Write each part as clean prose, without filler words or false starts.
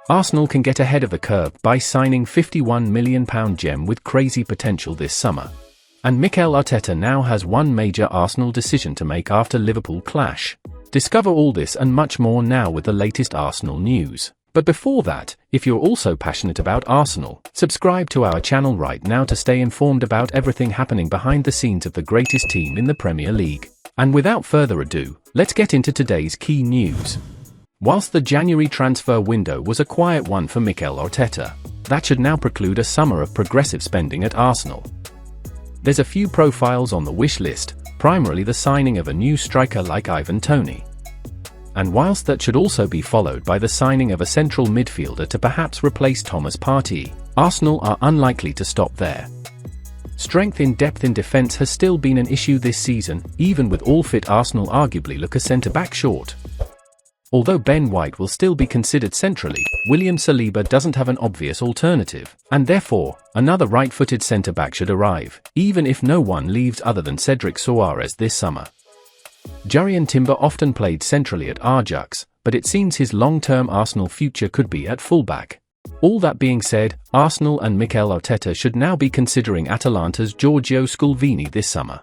Arsenal can get ahead of the curve by signing £51 million gem with crazy potential this summer. And Mikel Arteta now has one major Arsenal decision to make after Liverpool clash. Discover all this and much more now with the latest Arsenal news. But before that, if you're also passionate about Arsenal, subscribe to our channel right now to stay informed about everything happening behind the scenes of the greatest team in the Premier League. And without further ado, let's get into today's key news. Whilst the January transfer window was a quiet one for Mikel Arteta, that should now preclude a summer of progressive spending at Arsenal. There's a few profiles on the wish list, primarily the signing of a new striker like Ivan Toney. And whilst that should also be followed by the signing of a central midfielder to perhaps replace Thomas Partey, Arsenal are unlikely to stop there. Strength in depth in defence has still been an issue this season, even with all fit Arsenal arguably look a centre-back short. Although Ben White will still be considered centrally, William Saliba doesn't have an obvious alternative, and therefore, another right-footed centre-back should arrive, even if no one leaves other than Cedric Soares this summer. Jurrien Timber often played centrally at Ajax, but it seems his long-term Arsenal future could be at fullback. All that being said, Arsenal and Mikel Arteta should now be considering Atalanta's Georgio Scalvini this summer.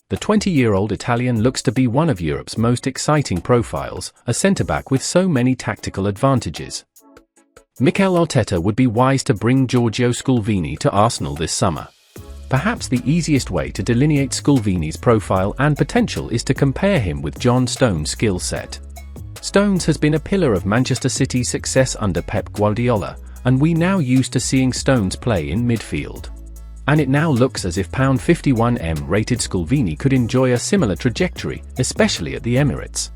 The 20-year-old Italian looks to be one of Europe's most exciting profiles, a centre-back with so many tactical advantages. Mikel Arteta would be wise to bring Giorgio Scalvini to Arsenal this summer. Perhaps the easiest way to delineate Scalvini's profile and potential is to compare him with John Stones' skill set. Stones has been a pillar of Manchester City's success under Pep Guardiola, and we now used to seeing Stones play in midfield. And it now looks as if £51M rated Scalvini could enjoy a similar trajectory, especially at the Emirates.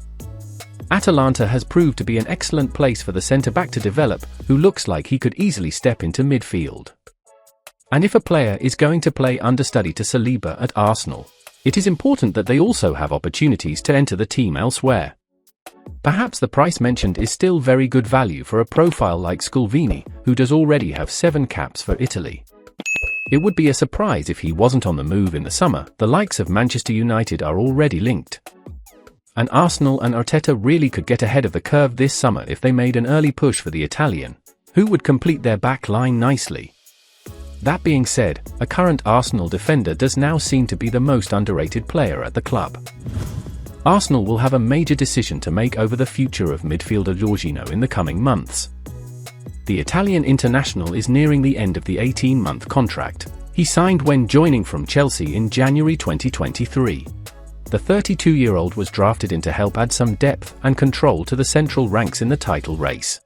Atalanta has proved to be an excellent place for the centre-back to develop, who looks like he could easily step into midfield. And if a player is going to play understudy to Saliba at Arsenal, it is important that they also have opportunities to enter the team elsewhere. Perhaps the price mentioned is still very good value for a profile like Scalvini, who does already have 7 caps for Italy. It would be a surprise if he wasn't on the move in the summer. The likes of Manchester United are already linked. And Arsenal and Arteta really could get ahead of the curve this summer if they made an early push for the Italian, who would complete their back line nicely. That being said, a current Arsenal defender does now seem to be the most underrated player at the club. Arsenal will have a major decision to make over the future of midfielder Jorginho in the coming months. The Italian international is nearing the end of the 18-month contract he signed when joining from Chelsea in January 2023. The 32-year-old was drafted in to help add some depth and control to the central ranks in the title race.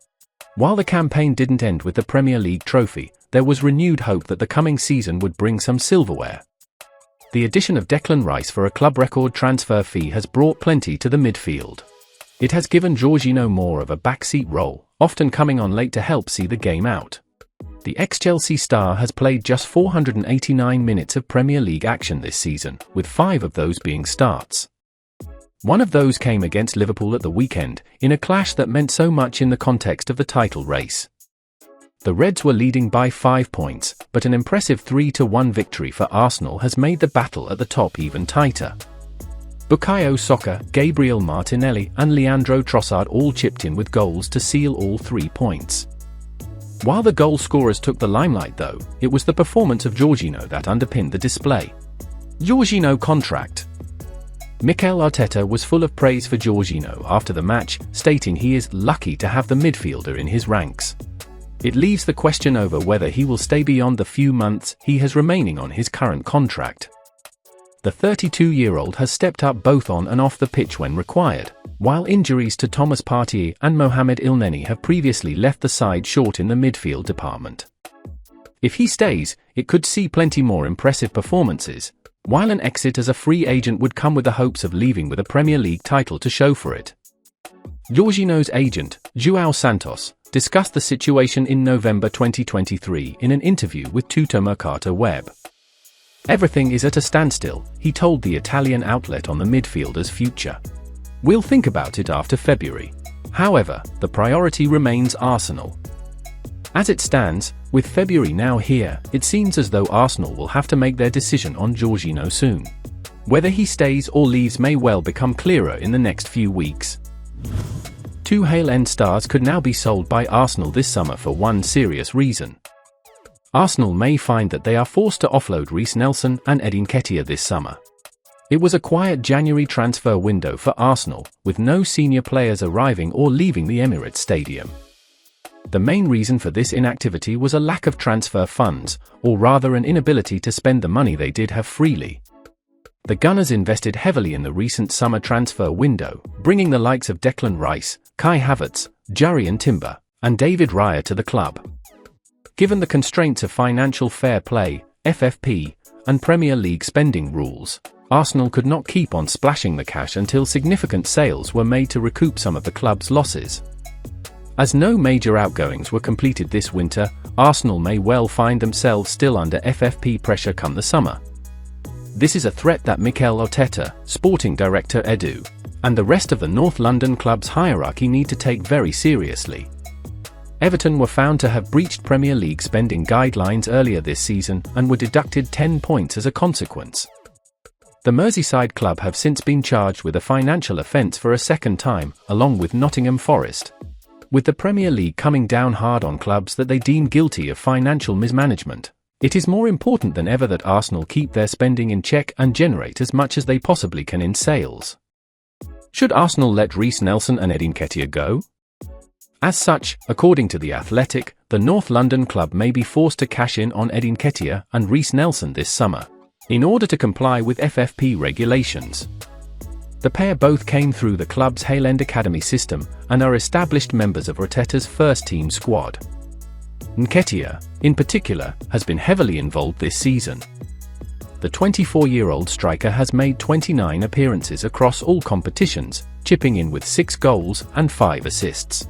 While the campaign didn't end with the Premier League trophy, there was renewed hope that the coming season would bring some silverware. The addition of Declan Rice for a club record transfer fee has brought plenty to the midfield. It has given Jorginho more of a backseat role, often coming on late to help see the game out. The ex-Chelsea star has played just 489 minutes of Premier League action this season, with 5 of those being starts. One of those came against Liverpool at the weekend, in a clash that meant so much in the context of the title race. The Reds were leading by 5 points, but an impressive 3-1 victory for Arsenal has made the battle at the top even tighter. Bukayo Saka, Gabriel Martinelli and Leandro Trossard all chipped in with goals to seal all 3 points. While the goal scorers took the limelight though, it was the performance of Jorginho that underpinned the display. Jorginho contract. Mikel Arteta was full of praise for Jorginho after the match, stating he is lucky to have the midfielder in his ranks. It leaves the question over whether he will stay beyond the few months he has remaining on his current contract. The 32-year-old has stepped up both on and off the pitch when required, while injuries to Thomas Partey and Mohamed Elneny have previously left the side short in the midfield department. If he stays, it could see plenty more impressive performances, while an exit as a free agent would come with the hopes of leaving with a Premier League title to show for it. Jorginho's agent, João Santos, discussed the situation in November 2023 in an interview with Tutto Mercato Web. Everything is at a standstill, he told the Italian outlet on the midfielder's future. We'll think about it after February. However, the priority remains Arsenal. As it stands, with February now here, it seems as though Arsenal will have to make their decision on Jorginho soon. Whether he stays or leaves may well become clearer in the next few weeks. Two Hale-End stars could now be sold by Arsenal this summer for one serious reason. Arsenal may find that they are forced to offload Reiss Nelson and Eddie Nketiah this summer. It was a quiet January transfer window for Arsenal, with no senior players arriving or leaving the Emirates Stadium. The main reason for this inactivity was a lack of transfer funds, or rather an inability to spend the money they did have freely. The Gunners invested heavily in the recent summer transfer window, bringing the likes of Declan Rice, Kai Havertz, Jurrien Timber, and David Raya to the club. Given the constraints of financial fair play, FFP, and Premier League spending rules, Arsenal could not keep on splashing the cash until significant sales were made to recoup some of the club's losses. As no major outgoings were completed this winter, Arsenal may well find themselves still under FFP pressure come the summer. This is a threat that Mikel Arteta, sporting director Edu, and the rest of the North London club's hierarchy need to take very seriously. Everton were found to have breached Premier League spending guidelines earlier this season and were deducted 10 points as a consequence. The Merseyside club have since been charged with a financial offence for a second time, along with Nottingham Forest. With the Premier League coming down hard on clubs that they deem guilty of financial mismanagement, it is more important than ever that Arsenal keep their spending in check and generate as much as they possibly can in sales. Should Arsenal let Reiss Nelson and Eddie Nketiah go? As such, according to The Athletic, the North London club may be forced to cash in on Eddie Nketiah and Reiss Nelson this summer, in order to comply with FFP regulations. The pair both came through the club's Hale-End Academy system and are established members of Arteta's first-team squad. Nketiah, in particular, has been heavily involved this season. The 24-year-old striker has made 29 appearances across all competitions, chipping in with 6 goals and 5 assists.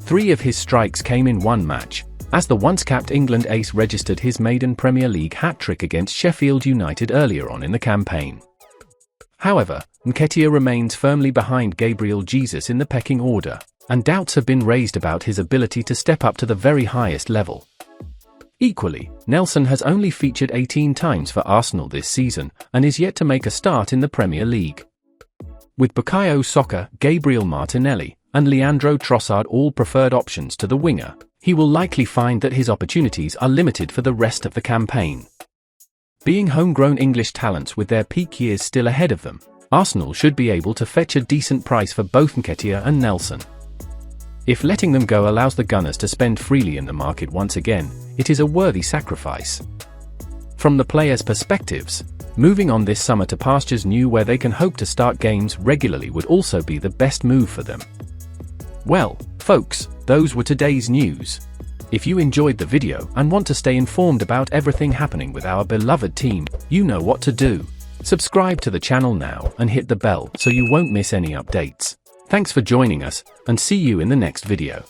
3 of his strikes came in one match, as the once-capped England ace registered his maiden Premier League hat-trick against Sheffield United earlier on in the campaign. However, Nketiah remains firmly behind Gabriel Jesus in the pecking order, and doubts have been raised about his ability to step up to the very highest level. Equally, Nelson has only featured 18 times for Arsenal this season and is yet to make a start in the Premier League. With Bukayo Saka, Gabriel Martinelli, and Leandro Trossard all preferred options to the winger, he will likely find that his opportunities are limited for the rest of the campaign. Being homegrown English talents with their peak years still ahead of them, Arsenal should be able to fetch a decent price for both Nketiah and Nelson. If letting them go allows the Gunners to spend freely in the market once again, it is a worthy sacrifice. From the players' perspectives, moving on this summer to pastures new where they can hope to start games regularly would also be the best move for them. Well, folks, those were today's news. If you enjoyed the video and want to stay informed about everything happening with our beloved team, you know what to do. Subscribe to the channel now and hit the bell so you won't miss any updates. Thanks for joining us, and see you in the next video.